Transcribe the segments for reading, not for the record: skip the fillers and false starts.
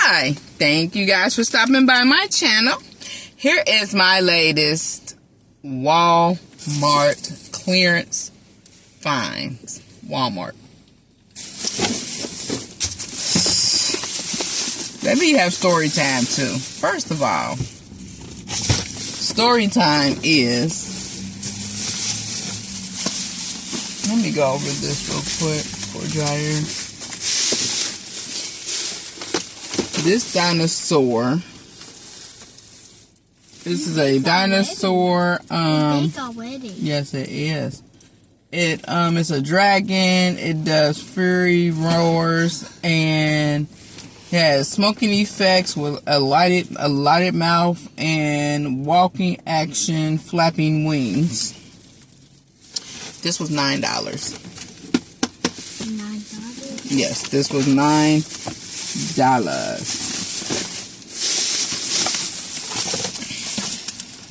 Hi, thank you guys for stopping by my channel. Here is my latest Walmart clearance finds. Walmart. Let me have story time too. First of all, story time is, let me go over this real quick for dryer. This dinosaur. This is a dinosaur. Yes, it is. It's a dragon. It does fury roars and has smoking effects with a lighted mouth and walking action, flapping wings. This was $9. $9? Yes, this was $9.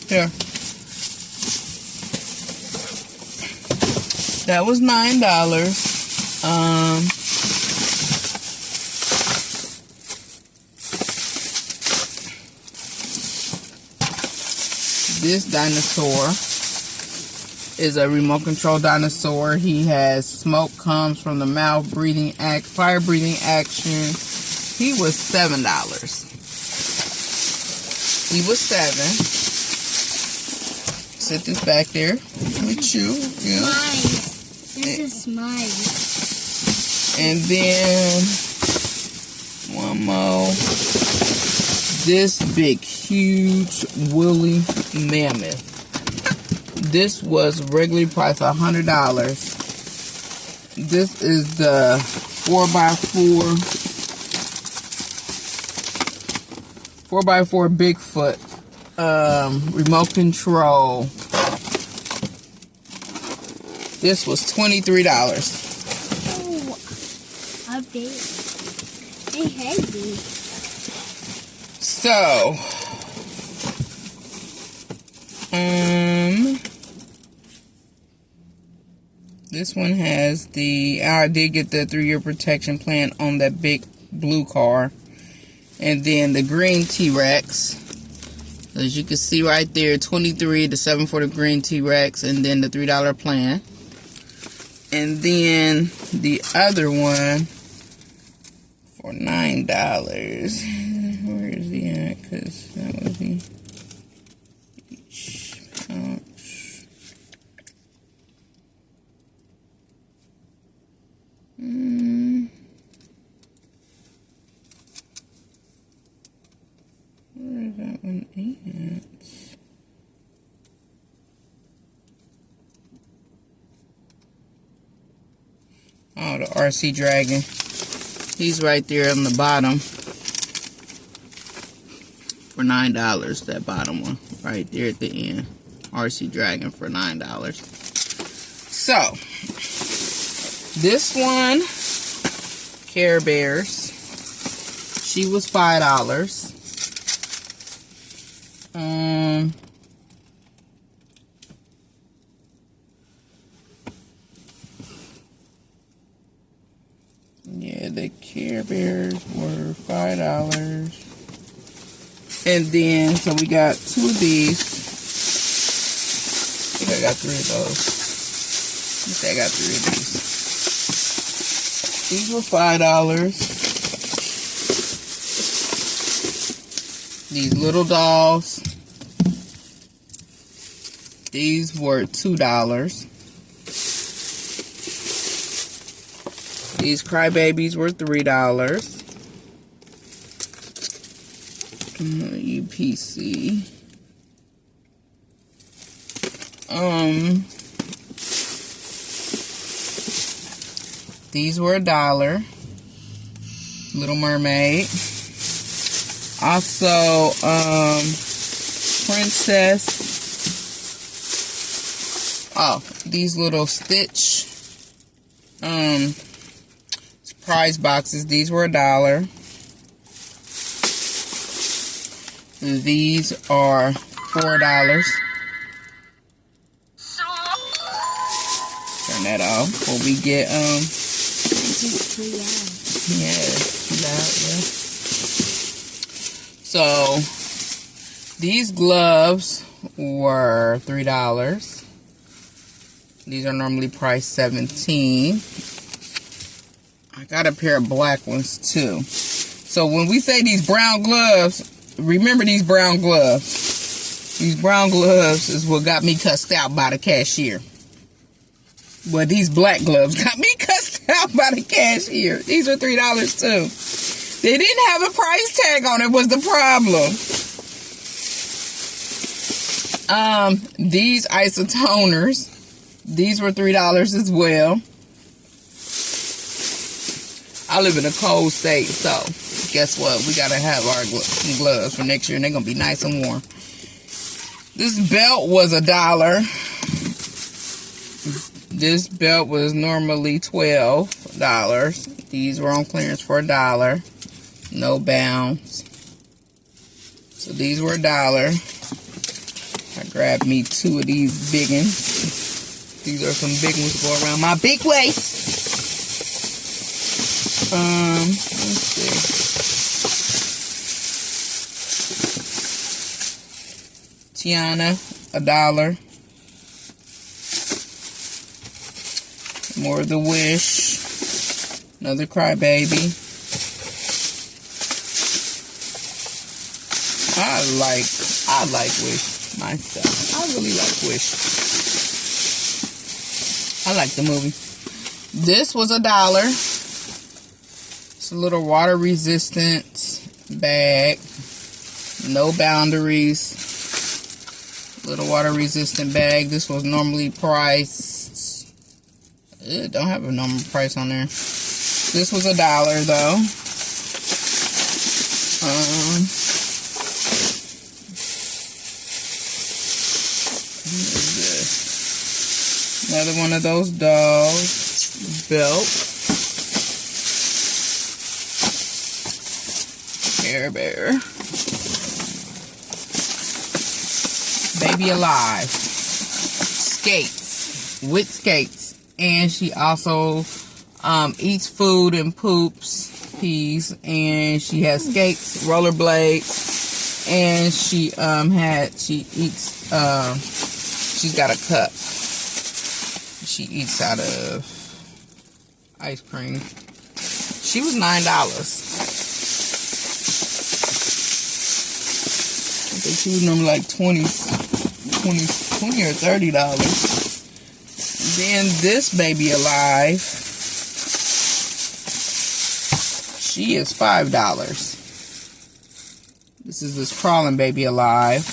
Here. That was $9. This dinosaur is a remote control dinosaur. He has smoke comes from the mouth, fire breathing action. He was $7. He was $7. Set this back there with you. Yeah. This is mine. And then one more. This big, huge, woolly mammoth. This was regularly priced $100. This is the 4x4 Bigfoot remote control. This was $23. Oh, a big. They heavy. So, this one has I did get the 3-year protection plan on that big blue car. And then the green T-Rex. As you can see right there, $23 to $7 for the green T-Rex, and then the $3 plan. And then the other one for $9. Where is he at? Because that was the each pouch. Where is that one at? Oh, the RC Dragon. He's right there on the bottom for $9. That bottom one right there at the end. RC Dragon for $9. So, this one, Care Bears. She was $5. Yeah, the Care Bears were $5. And then, so we got 2 of these. I think I got 3 of those. I think I got 3 of these. These were $5. These little dolls. These were $2. These crybabies were $3. UPC. These were $1. Little Mermaid. Also, Princess. Oh, these little Stitch surprise boxes. These were $1. These are $4. Turn that off before we get This is too loud. yeah, it's too loud, yeah. So these gloves were $3. These are normally priced $17. I got a pair of black ones too. So when we say these brown gloves, remember these brown gloves. These brown gloves is what got me cussed out by the cashier. But these black gloves got me cussed out by the cashier. These are $3 too. They didn't have a price tag on it, was the problem. These isotoners, these were $3 as well. I live in a cold state, so guess what? We gotta have our gloves for next year, and they're gonna be nice and warm. This belt was $1. This belt was normally $12. These were on clearance for $1. No bounds. So these were $1. I grabbed me 2 of these big ones. These are some big ones to go around my big waist. Let's see. Tiana, $1. More of the Wish. Another Crybaby. I like Wish myself. I really like Wish. I like the movie. This was $1. It's a little water resistant bag. No boundaries. Little water resistant bag. This was normally priced. It don't have a normal price on there. This was $1 though. What is this? Another one of those dolls. Belt. Care Bear. Baby Alive. Skates. With skates. And she also eats food and poops peas. And she has skates, rollerblades. And she eats she's got a cup. She eats out of ice cream. She was $9. I think she was normally like $20 or $30. Then this Baby Alive, she is $5. This is this crawling Baby Alive,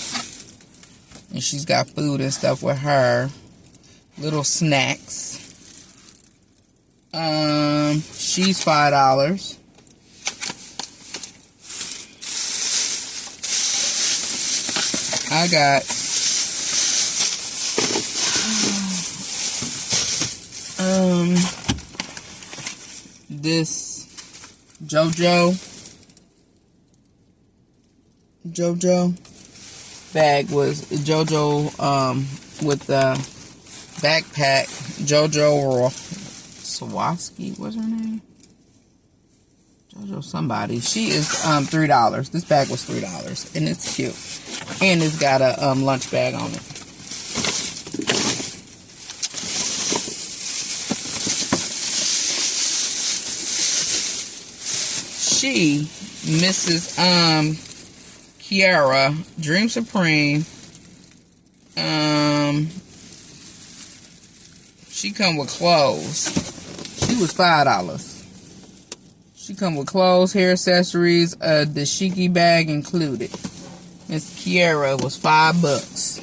and she's got food and stuff with her. Little snacks. She's $5. I got this JoJo bag was JoJo with the backpack. JoJo Sawaski, what's her name? JoJo somebody. She is $3. This bag was $3 and it's cute. And it's got a lunch bag on it. She, Mrs. Kiara, Dream Supreme. She come with clothes. She was $5. She come with clothes, hair accessories, the dashiki bag included. Miss Kiara was $5. I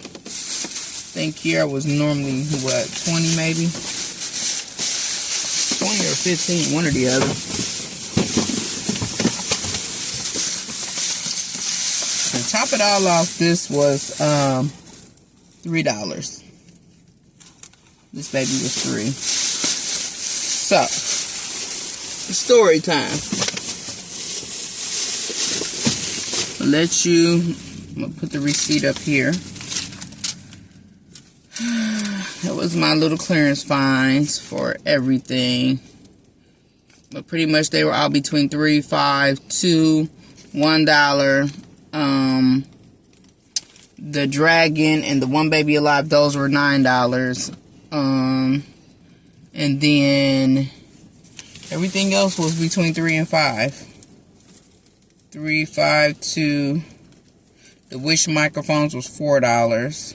think Kiara was normally what, 20 maybe? 20 or 15, one or the other. To top it all off, this was $3. This baby was $3. So, story time. I'm gonna put the receipt up here. That was my little clearance finds for everything. But pretty much they were all between $3, $5, $2, $1. The dragon and the One Baby Alive, those were $9. And then everything else was between $3 and $5. 3, 5, 2. The Wish microphones was $4.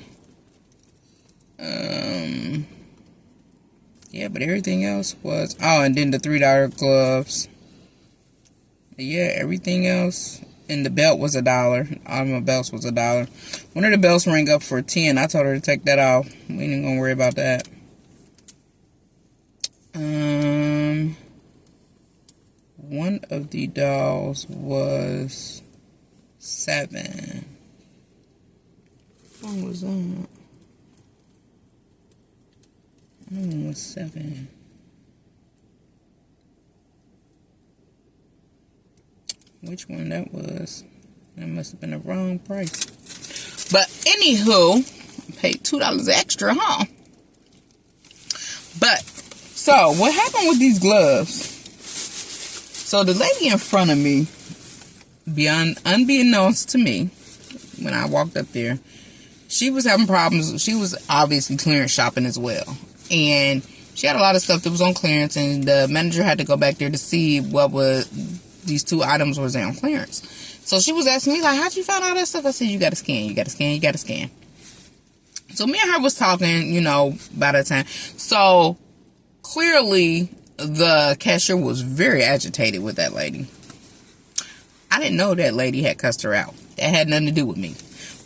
Yeah, but everything else was, oh, and then the $3 gloves. Yeah, everything else. And the belt was $1. All my belts was $1. One of the belts rang up for $10. I told her to take that off. We ain't gonna worry about that. One of the dolls was $7. What was that? One was $7. Which one that was? That must have been the wrong price. But anywho, I paid $2 extra, huh? But so what happened with these gloves? So the lady in front of me, unbeknownst to me, when I walked up there, she was having problems. She was obviously clearance shopping as well, and she had a lot of stuff that was on clearance, and the manager had to go back there to see what was these 2 items was on clearance. So she was asking me, like, how'd you find all that stuff? I said, you gotta scan, you gotta scan, you gotta scan. So me and her was talking, you know, by the time. So clearly the cashier was very agitated with that lady. I didn't know that lady had cussed her out. That had nothing to do with me.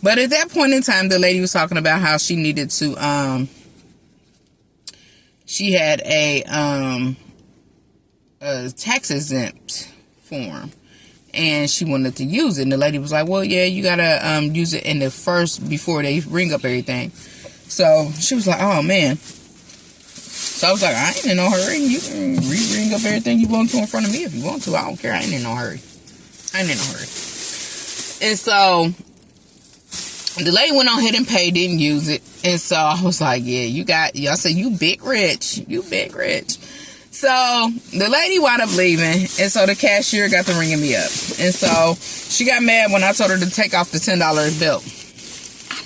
But at that point in time, the lady was talking about how she needed to, she had a tax exempt form, and she wanted to use it. And the lady was like, well, yeah, you gotta use it in the first, before they ring up everything. So she was like, oh man. So I was like, I ain't in no hurry. You can ring up everything you want to in front of me if you want to. I don't care. I ain't in no hurry. And so the lady went on ahead and paid, didn't use it. And so I was like, yeah, y'all said you big rich. You big rich. So the lady wound up leaving. And so the cashier got to ringing me up. And so she got mad when I told her to take off the $10 bill. I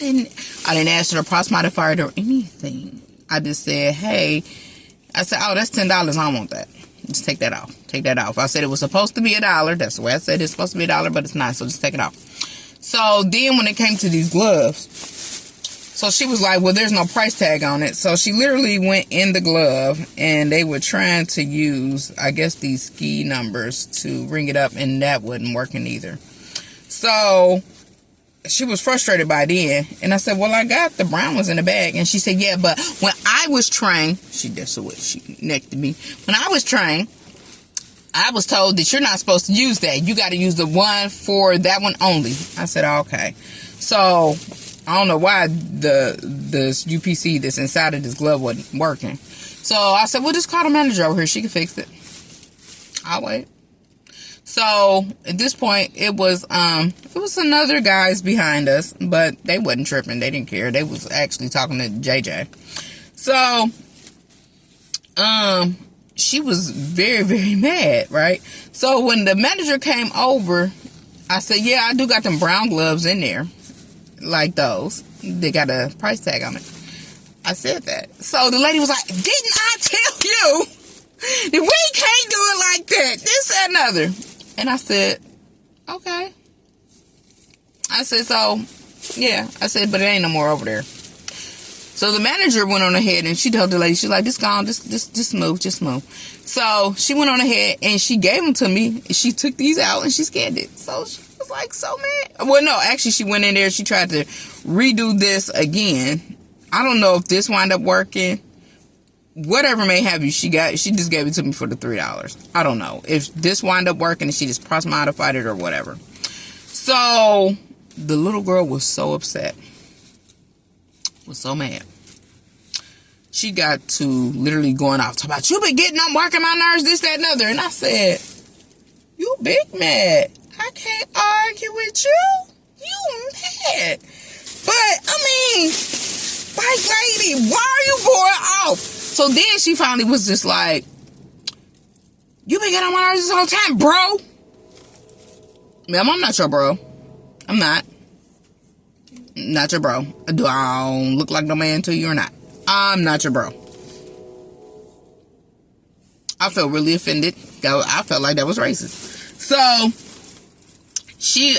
didn't ask her to price modify it or anything. I just said, hey, I said, oh, that's $10. I don't want that. Just take that off. Take that off. I said it was supposed to be $1. That's the way I said it's supposed to be $1, but it's not. So just take it off. So then when it came to these gloves, so she was like, well, there's no price tag on it. So she literally went in the glove, and they were trying to use, I guess, these ski numbers to ring it up, and that wasn't working either. So she was frustrated by then, and I said, well, I got the brown ones in the bag. And she said, yeah, but when I was trained, she next to me, when I was trained, I was told that you're not supposed to use that. You got to use the one for that one only. I said, okay. So I don't know why the UPC that's inside of this glove wasn't working. So I said, well, just call the manager over here. She can fix it. I'll wait. So at this point, it was another guys behind us, but they wasn't tripping. They didn't care. They was actually talking to JJ. So she was very, very mad, right? So when the manager came over, I said, yeah, I do got them brown gloves in there, like those. They got a price tag on it. I said that. So the lady was like, didn't I tell you that we can't do it like that? This, that, and other. And I said, okay. I said, so, yeah. I said, but it ain't no more over there. So the manager went on ahead and she told the lady, she's like, just gone, just move. So she went on ahead and she gave them to me. She took these out and she scanned it. So she was like so mad. Well, no, actually she went in there. She tried to redo this again. I don't know if this wound up working. Whatever may have you, she just gave it to me for the $3. I don't know if this wound up working and she just price modified it or whatever. So the little girl was so upset. Was so mad. She got to literally going off talking about, you been getting on working my nerves, this, that, and other. And I said, you big mad. I can't argue with you. You mad. But I mean, like, lady, why are you going off? So then she finally was just like, you been getting on my nerves this whole time, bro. Ma'am, I'm not your bro. I'm not. Not your bro. Do I look like no man to you or not? I'm not your bro. I felt really offended. I felt like that was racist. So she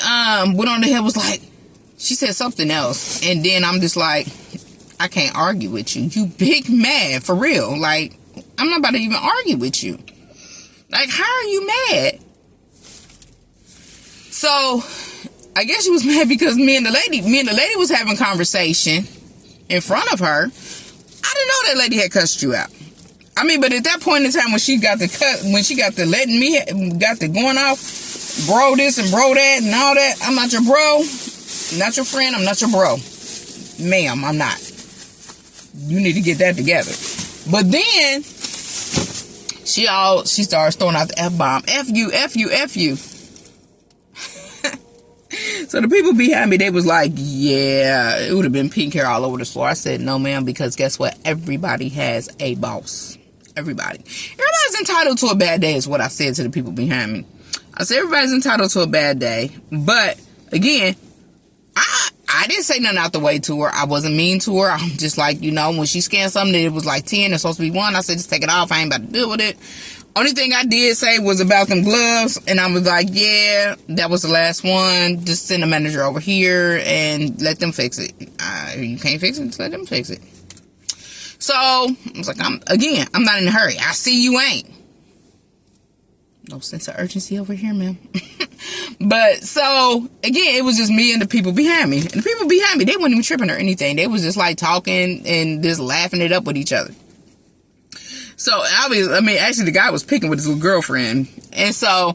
went on ahead, was like, she said something else, and then I'm just like, I can't argue with you. You big mad for real. Like, I'm not about to even argue with you. Like, how are you mad? So I guess she was mad because me and the lady was having conversation in front of her. I didn't know that lady had cussed you out. I mean, but at that point in time when she got the going off, bro this and bro that and all that, I'm not your bro, not your friend, I'm not your bro. Ma'am, I'm not. You need to get that together. But then she starts throwing out the F-bomb. F you, F you, F you. So the people behind me, they was like, yeah, it would have been pink hair all over the floor. I said, no, ma'am, because guess what? Everybody has a boss. Everybody's entitled to a bad day is what I said to the people behind me. I said, everybody's entitled to a bad day. But again, I didn't say nothing out the way to her. I wasn't mean to her. I'm just like, you know, when she scanned something that it was like 10, it's supposed to be 1. I said, just take it off. I ain't about to deal with it. Only thing I did say was about them gloves. And I was like, yeah, that was the last one. Just send the manager over here and let them fix it. You can't fix it, just let them fix it. So I was like, I'm not in a hurry. I see you ain't. No sense of urgency over here, ma'am. But so again, it was just me and the people behind me. And the people behind me, they weren't even tripping or anything. They was just like talking and just laughing it up with each other. So actually the guy was picking with his little girlfriend. And so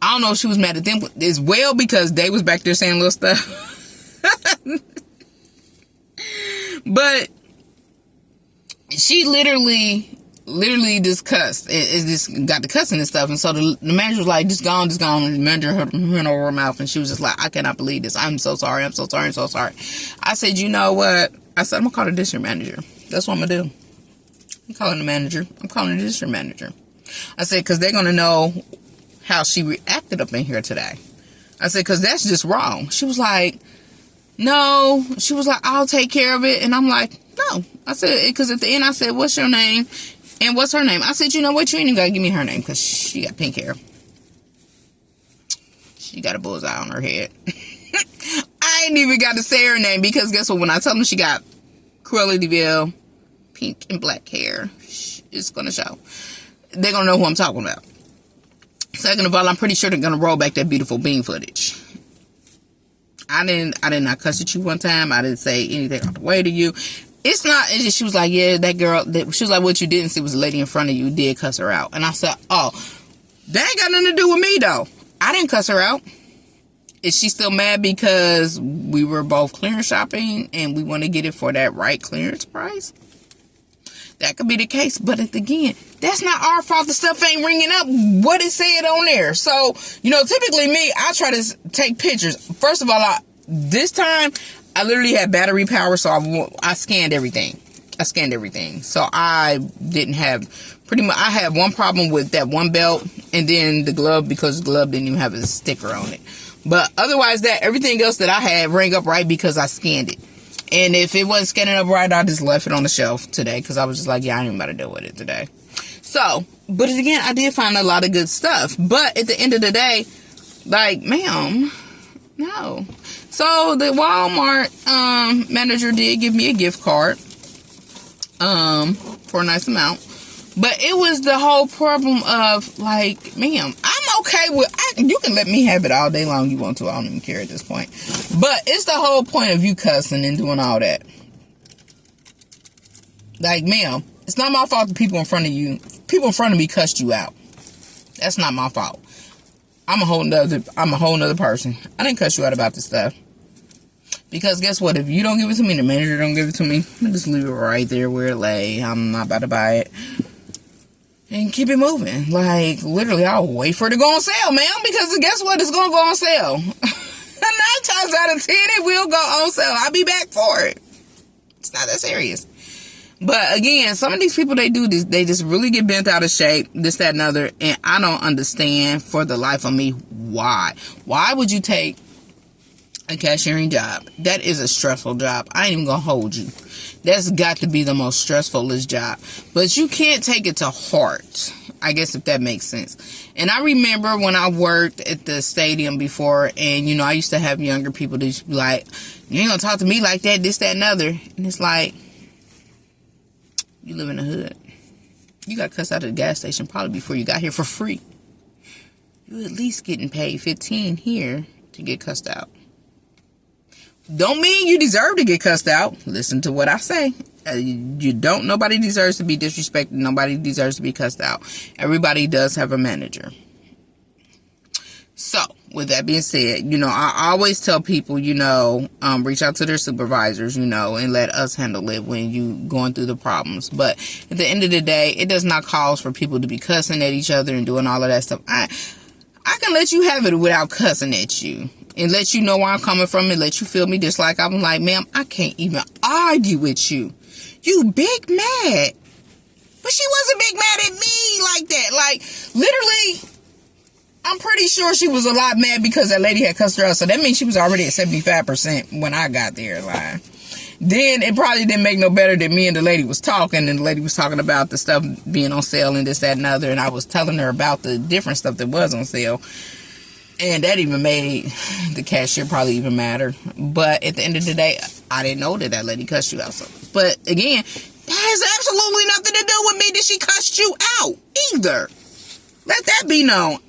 I don't know if she was mad at them as well because they was back there saying little stuff. But she literally just cussed. It just got the cussing and stuff. And so the manager was like, just go on. And the manager went over her mouth and she was just like, I cannot believe this. I'm so sorry. I'm so sorry. I'm so sorry. I said, you know what? I said, I'm going to call the district manager. That's what I'm going to do. I'm calling the manager. I'm calling the district manager. I said, because they're going to know how she reacted up in here today. I said, because that's just wrong. She was like, no. She was like, I'll take care of it. And I'm like, no. I said, because at the end I said, what's your name? And what's her name? I said, you know what? You ain't even got to give me her name because she got pink hair. She got a bullseye on her head. I ain't even got to say her name because guess what? When I tell them she got Cruella de Vil, pink and black hair, it's going to show. They're going to know who I'm talking about. Second of all, I'm pretty sure they're going to roll back that beautiful bean footage. I did not cuss at you one time. I didn't say anything out the way to you. It's just, she was like, yeah, that girl, she was like, what you didn't see was the lady in front of you did cuss her out. And I said, oh, that ain't got nothing to do with me, though. I didn't cuss her out. Is she still mad because we were both clearance shopping and we want to get it for that right clearance price? That could be the case. But again, that's not our fault. The stuff ain't ringing up what it said on there. So, typically me, I try to take pictures. First of all, this time, I literally had battery power, so I scanned everything. So I didn't have, I had one problem with that one belt and then the glove because the glove didn't even have a sticker on it. But otherwise everything else that I had rang up right because I scanned it. And if it wasn't scanning up right, I just left it on the shelf today because I was just like, yeah, I ain't even about to deal with it today. So, but again, I did find a lot of good stuff. But at the end of the day, like, ma'am, no. So the Walmart manager did give me a gift card for a nice amount. But it was the whole problem of like, ma'am, I'm okay with, you can let me have it all day long you want to. I don't even care at this point. But it's the whole point of you cussing and doing all that. Like, ma'am, it's not my fault the people in front of me cussed you out. That's not my fault. I'm a whole nother person. I didn't cuss you out about this stuff. Because guess what? If you don't give it to me, the manager don't give it to me, I'll just leave it right there where it lay. I'm not about to buy it. And keep it moving. Like, literally, I'll wait for it to go on sale, man. Because guess what? It's going to go on sale. 9 times out of 10, it will go on sale. I'll be back for it. It's not that serious. But again, some of these people, they do this. They just really get bent out of shape. This, that, and other. And I don't understand for the life of me why. Why would you take a cashiering job. That is a stressful job. I ain't even gonna hold you. That's got to be the most stressfulest job. But you can't take it to heart, I guess, if that makes sense. And I remember when I worked at the stadium before, and, you know, I used to have younger people that used to be like, you ain't gonna talk to me like that, this, that, and other. And it's like, you live in the hood. You got cussed out at the gas station probably before you got here for free. You at least getting paid $15 here to get cussed out. Don't mean you deserve to get cussed out. Listen to what I say. You don't. Nobody deserves to be disrespected. Nobody deserves to be cussed out. Everybody does have a manager. So, with that being said, you know, I always tell people, you know, reach out to their supervisors, you know, and let us handle it when you going through the problems. But at the end of the day, it does not cause for people to be cussing at each other and doing all of that stuff. I can let you have it without cussing at you. And let you know where I'm coming from and let you feel me just like I'm like, ma'am, I can't even argue with you. You big mad. But she wasn't big mad at me like that. Like, literally, I'm pretty sure she was a lot mad because that lady had cussed her out. So that means she was already at 75% when I got there. Like, then it probably didn't make no better that me and the lady was talking. And the lady was talking about the stuff being on sale and this, that, and other. And I was telling her about the different stuff that was on sale. And that even made the cashier probably even madder. But at the end of the day, I didn't know that lady cussed you out. So, but again, that has absolutely nothing to do with me that she cussed you out either. Let that be known.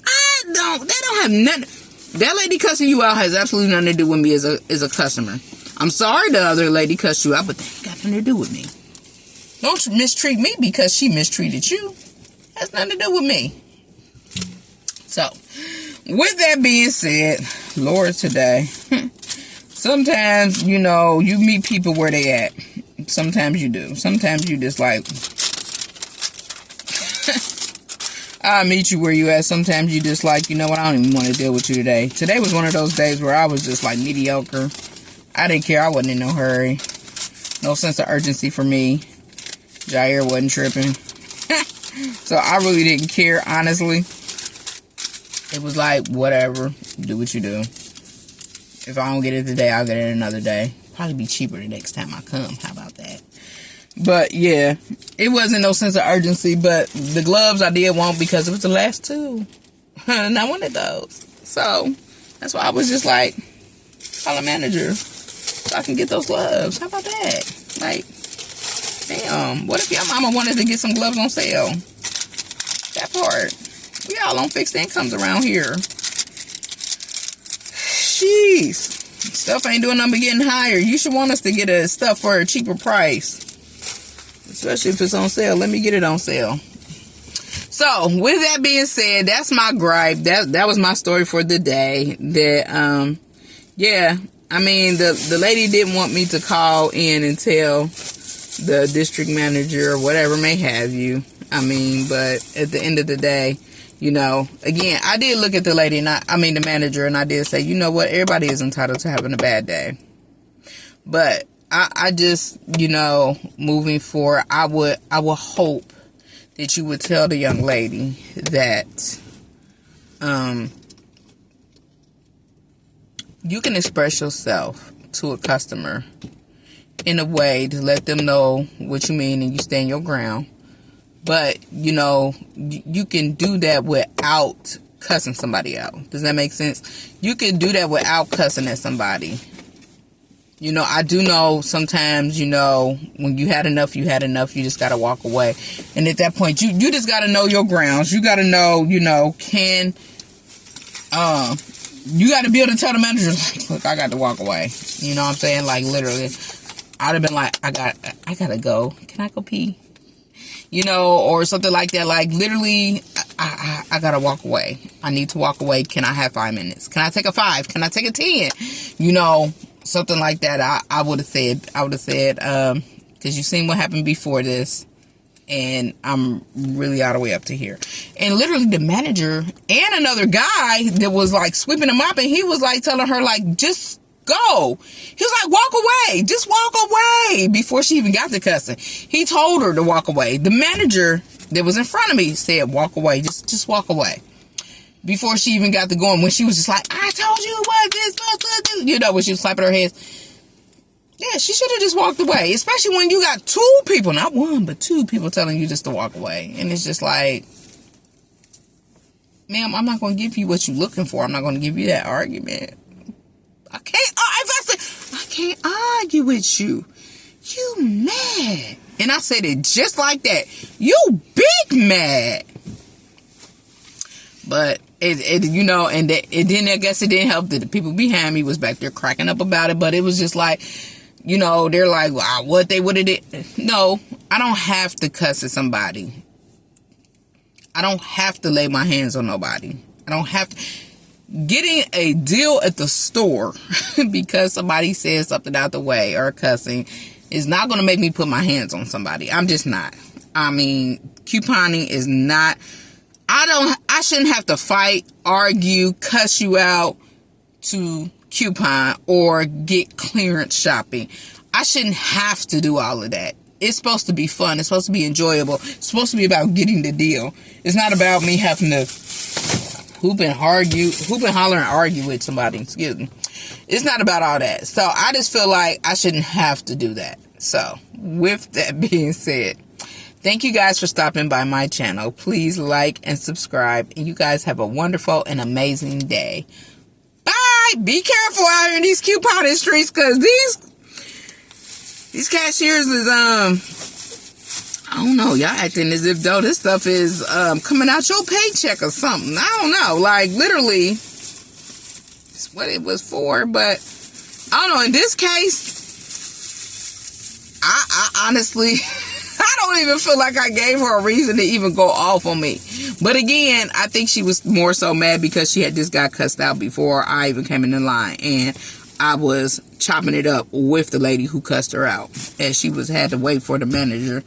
That don't have nothing. That lady cussing you out has absolutely nothing to do with me as a customer. I'm sorry the other lady cussed you out, but that ain't got nothing to do with me. Don't mistreat me because she mistreated you. Has nothing to do with me. So, with that being said, Lord, today, sometimes, you know, you meet people where they at. Sometimes you do. Sometimes you just like, I'll meet you where you at. Sometimes you just like, you know what, I don't even want to deal with you today. Today was one of those days where I was just like mediocre. I didn't care. I wasn't in no hurry. No sense of urgency for me. Jair wasn't tripping. So I really didn't care, honestly. It was like, whatever, do what you do. If I don't get it today, I'll get it another day. Probably be cheaper the next time I come. How about that? But, yeah, it wasn't no sense of urgency. But the gloves I did want because it was the last two. Not one of those. So, that's why I was just like, call a manager so I can get those gloves. How about that? Like, damn, what if your mama wanted to get some gloves on sale? That part. We all on fixed incomes around here. Jeez. Stuff ain't doing nothing but getting higher. You should want us to get stuff for a cheaper price. Especially if it's on sale. Let me get it on sale. So, with that being said, that's my gripe. That was my story for the day. That, yeah. I mean, the lady didn't want me to call in and tell the district manager or whatever may have you. I mean, but at the end of the day, you know, again, I did look at the lady and the manager, and I did say, you know what, everybody is entitled to having a bad day. But I just, you know, moving forward, I would hope that you would tell the young lady that you can express yourself to a customer in a way to let them know what you mean and you stand your ground. But, you know, you can do that without cussing somebody out. Does that make sense? You can do that without cussing at somebody. You know, I do know sometimes, you know, when you had enough, you had enough. You just got to walk away. And at that point, you just got to know your grounds. You got to know, you know, you got to be able to tell the manager, like, look, I got to walk away. You know what I'm saying? Like, literally, I'd have been like, I got to go. Can I go pee? You know, or something like that. Like, literally, I gotta walk away. I need to walk away. Can I have 5 minutes? Can I take a 5? Can I take a 10? You know, something like that. I would have said, because you've seen what happened before this, and I'm really all the way up to here. And literally, the manager and another guy that was like sweeping and mopping, he was like telling her, like, just go. He was like, walk away. Just walk away. Before she even got to cussing, he told her to walk away. The manager that was in front of me said, walk away. Just walk away. before she even got to going, when she was just like, I told you what this supposed to do. You know, when she was slapping her hands. Yeah, she should have just walked away. Especially when you got two people, not one, but two people telling you just to walk away. And it's just like, ma'am, I'm not going to give you what you're looking for. I'm not going to give you that argument. I can't argue with you. You mad. And I said it just like that. You big mad. But it you know, and it didn't, I guess it didn't help that the people behind me was back there cracking up about it. But it was just like, you know, they're like, wow, what they would have did. No, I don't have to cuss at somebody. I don't have to lay my hands on nobody. I don't have to. Getting a deal at the store because somebody says something out the way or cussing is not going to make me put my hands on somebody. I'm just not. I mean, couponing is not. I shouldn't have to fight, argue, cuss you out to coupon or get clearance shopping. I shouldn't have to do all of that. It's supposed to be fun. It's supposed to be enjoyable. It's supposed to be about getting the deal. It's not about me having to hoop and holler and argue with somebody. Excuse me. It's not about all that. So I just feel like I shouldn't have to do that. So with that being said, thank you guys for stopping by my channel. Please like and subscribe. And you guys have a wonderful and amazing day. Bye. Be careful out here in these couponing streets, because these cashiers is I don't know, y'all acting as if though this stuff is coming out your paycheck or something. I don't know, like literally it's what it was for. But I don't know, in this case I honestly I don't even feel like I gave her a reason to even go off on me. But again, I think she was more so mad because she had just got cussed out before I even came in the line, and I was chopping it up with the lady who cussed her out, and she had to wait for the manager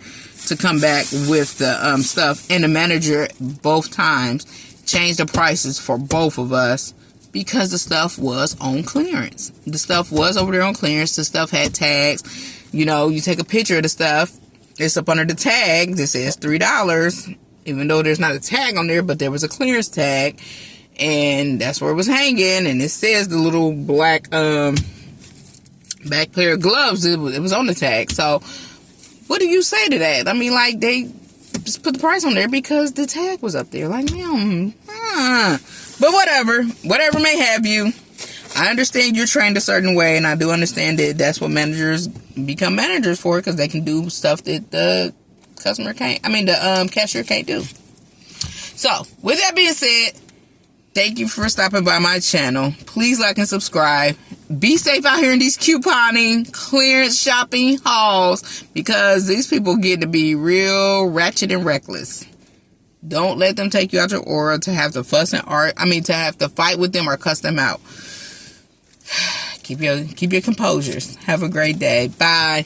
to come back with the stuff. And the manager both times changed the prices for both of us because the stuff was on clearance. The stuff was over there on clearance. The stuff had tags. You know, you take a picture of the stuff, it's up under the tag that says $3, even though there's not a tag on there, but there was a clearance tag, and that's where it was hanging. And it says the little black back pair of gloves, it was on the tag. So what do you say to that? I mean, like, they just put the price on there because the tag was up there. Like, but whatever may have you. I understand you're trained a certain way, and I do understand that that's what managers become managers for, because they can do stuff that the cashier can't do. So, with that being said, thank you for stopping by my channel. Please like and subscribe. Be safe out here in these couponing, clearance shopping halls, because these people get to be real ratchet and reckless. Don't let them take you out your aura to have to fuss and to have to fight with them or cuss them out. Keep your composures. Have a great day. Bye.